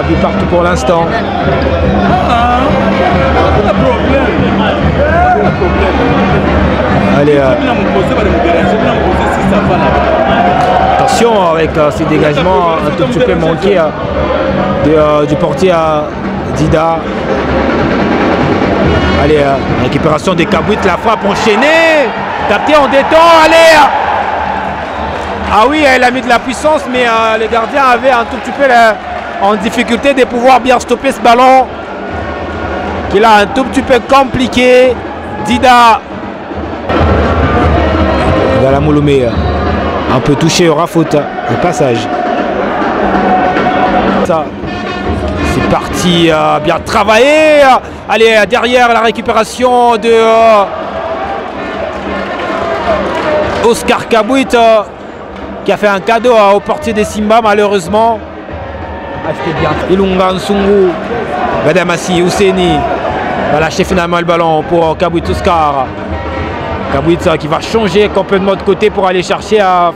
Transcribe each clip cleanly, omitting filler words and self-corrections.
But partout pour l'instant. Allez, attention avec ces dégagements un tout petit peu manqués du portier Dida. Allez, récupération des Kabouit, la frappe enchaînée, capté en détend, allez. Ah oui, elle a mis de la puissance, mais les gardiens avaient un tout petit peu en difficulté de pouvoir bien stopper ce ballon. Qu'il a un tout petit peu compliqué. Dida. Voilà Mouloumé. Un peu touché, aura faute. Un passage. Ça. C'est parti, bien travaillé. Allez, derrière la récupération de Oscar Kabouit, qui a fait un cadeau au portier des Simba, malheureusement. Ah, c'était bien. Ilunga Nsungu, Badamassi, Ouseni va lâcher finalement le ballon pour Kabouit Oscar. Kabouit qui va changer complètement de côté pour aller chercher à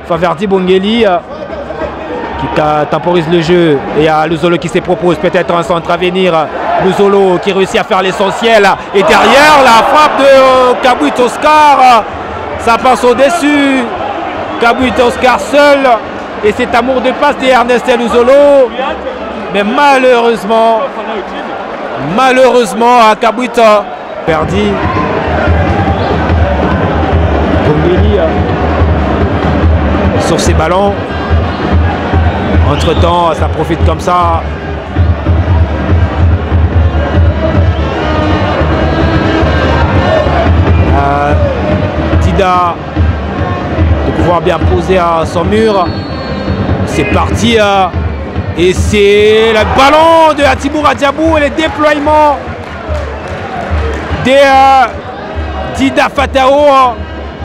Faverdi Bongeli, qui temporise le jeu, et à Luzolo qui se propose peut-être un centre à venir. Luzolo qui réussit à faire l'essentiel, et derrière la frappe de Kabouit Oscar, ça passe au-dessus. Kabouit Oscar seul, et cet amour de passe de Ernest Luzolo, mais malheureusement à Kabouit perdu. Bongeli sur ses ballons. Entre temps, ça profite comme ça. Dida de pouvoir bien poser à son mur. C'est parti. Et c'est le ballon de Atibou Radiabou et le déploiement de Dida Fatao.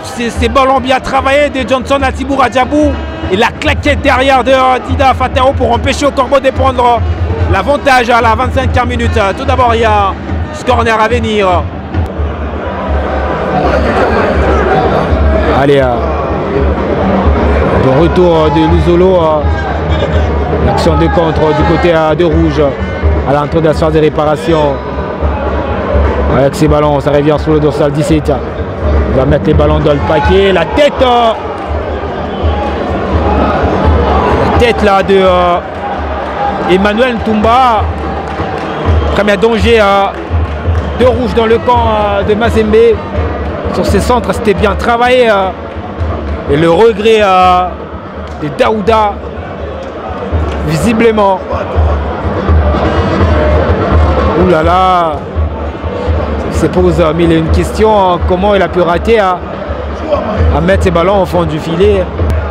Ces ballons bien travaillés de Johnson Atibou Radiabou. Et la claquette derrière de Dida Fatao pour empêcher au Corbeau de prendre l'avantage à la 25e minute. Tout d'abord, il y a ce corner à venir. Allez, de retour de Luzolo. L'action de contre du côté de rouge à l'entrée de la phase de réparation. Avec ces ballons, ça revient sur le dorsal 17. Il va mettre les ballons dans le paquet. La tête là de Emmanuel Ntumba. Premier danger de rouge dans le camp de Mazembe. Sur ses centres, c'était bien travaillé. Et le regret de Daouda, visiblement. Ouh là là. Il se pose mille et une question, comment il a pu rater à mettre ses ballons au fond du filet.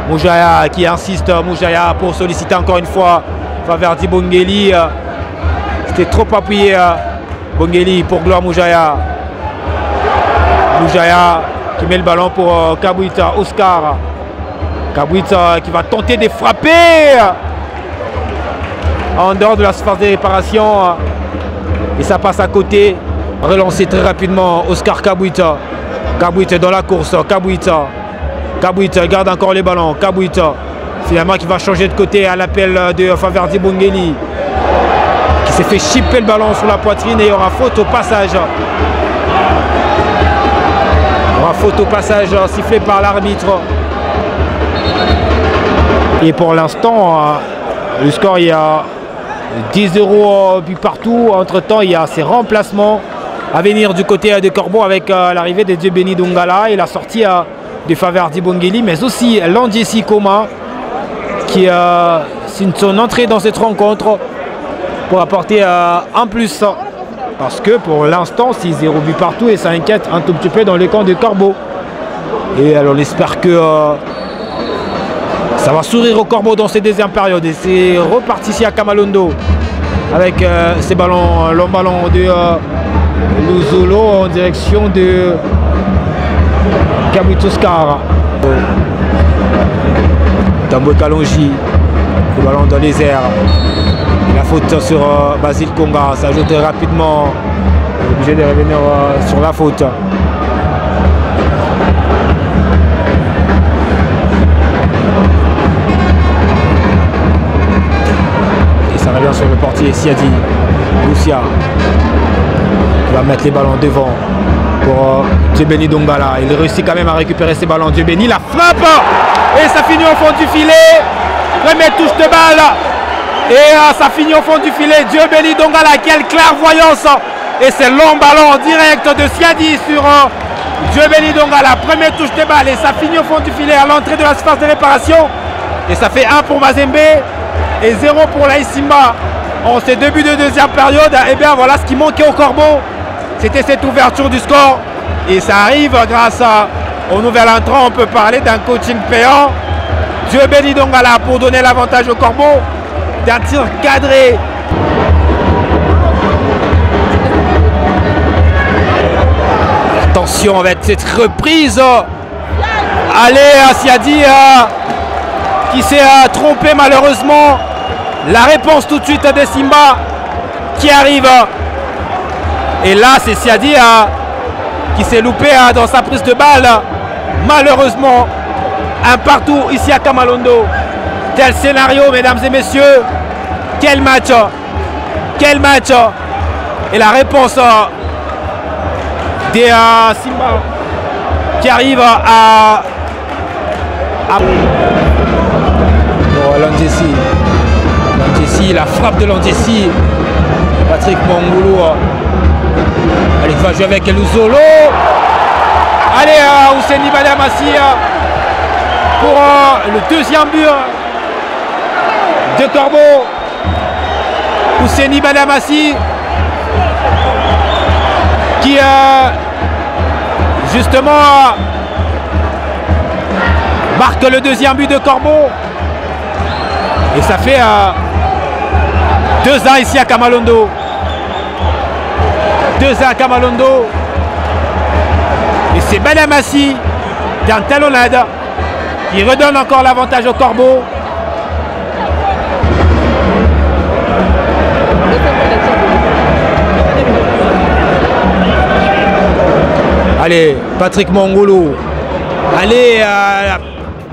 Moujaya qui insiste, Moujaya pour solliciter encore une fois Faverdi Bongeli. C'était trop appuyé Bongeli pour Gloire Moujaya. Moujaya qui met le ballon pour Kabouit Oscar. Kabouit qui va tenter de frapper en dehors de la surface de réparation. Et ça passe à côté. Relancé très rapidement Oscar Kabouit. Kabouit dans la course. Kabouit garde encore les ballons. Kabouit finalement qui va changer de côté à l'appel de Faverdi Bongeli, qui s'est fait chipper le ballon sur la poitrine, et il y aura faute au passage. Il y aura faute au passage sifflé par l'arbitre. Et pour l'instant, le score, il y a 10-0 but partout. Entre temps, il y a ces remplacements à venir du côté de Corbeau avec l'arrivée de Dieu-Béni Dongala et la sortie de Faverdi Bongeli, mais aussi Landiesi Koma qui son entrée dans cette rencontre pour apporter un plus, parce que pour l'instant 6-0 but partout, et ça inquiète un tout petit peu dans le camp de Corbeau. Et alors on espère que ça va sourire au Corbeau dans cette deuxième période. Et c'est reparti ici à Kamalondo avec ces ballons, long ballon de Luzolo en direction de Kabouit Oscar. Tamboué Kalonji, le ballon dans les airs. La faute sur Basile Konga, ça ajoute rapidement. Obligé de revenir sur la faute. bien sur le portier, Siadi. Lucia qui va mettre les ballons devant pour Djebeni Dongala. Il réussit quand même à récupérer ses ballons. Djebeni, la frappe et ça finit au fond du filet. Première touche de balle et ça finit au fond du filet. Djebeni Dongala, quelle clairvoyance! Et c'est long ballon en direct de Siadi sur Djebeni Dongala. Première touche de balle et ça finit au fond du filet à l'entrée de la surface de réparation. Et ça fait 1 pour Mazembe et 0 pour l'AS Simba. En ces débuts de deuxième période, et bien voilà ce qui manquait au Corbeau. C'était cette ouverture du score. Et ça arrive grâce au nouvel entrant. On peut parler d'un coaching payant. Djebeni Dongala pour donner l'avantage au Corbeau. D'un tir cadré. Attention avec cette reprise. Allez, Siadi qui s'est trompé malheureusement. La réponse tout de suite de Simba qui arrive. Et là, c'est Siadi qui s'est loupé dans sa prise de balle. Malheureusement, un partout ici à Kamalondo. Tel scénario, mesdames et messieurs. Quel match! Quel match! Et la réponse des Simba qui arrive à Landjessi. Landjessi, la frappe de Landjessi. Patrick Mongoulou. Allez, il va jouer avec Luzolo. Allez, Ouseni Badamassi pour le deuxième but de Corbeau. Ouseni Badamassi qui justement marque le deuxième but de Corbeau. Et ça fait 2 ans ici à Kamalondo. 2 ans à Kamalondo. Et c'est Badamassi d'un talonnade qui redonne encore l'avantage au Corbeau. Allez, Patrick Mongoulou. Allez, la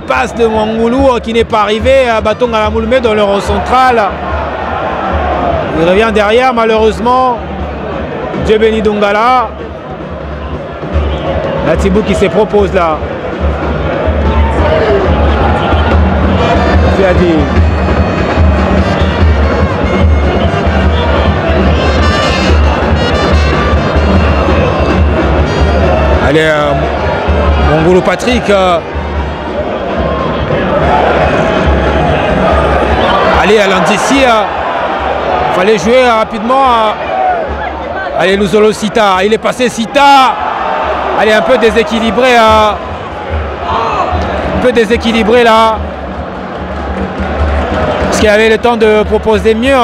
passe de Mongoulou qui n'est pas arrivé à Baton Galamoulmé dans le rond central. Il revient derrière malheureusement. Djebeni Dongala. La Thibou qui se propose là. Siadi. Allez, Mongoulou Patrick. Allez, à Landjessi. Il fallait jouer rapidement. Allez, Luzolo Sita. Il est passé Sita. Allez, un peu déséquilibré. Un peu déséquilibré là. Parce qu'il avait le temps de proposer mieux.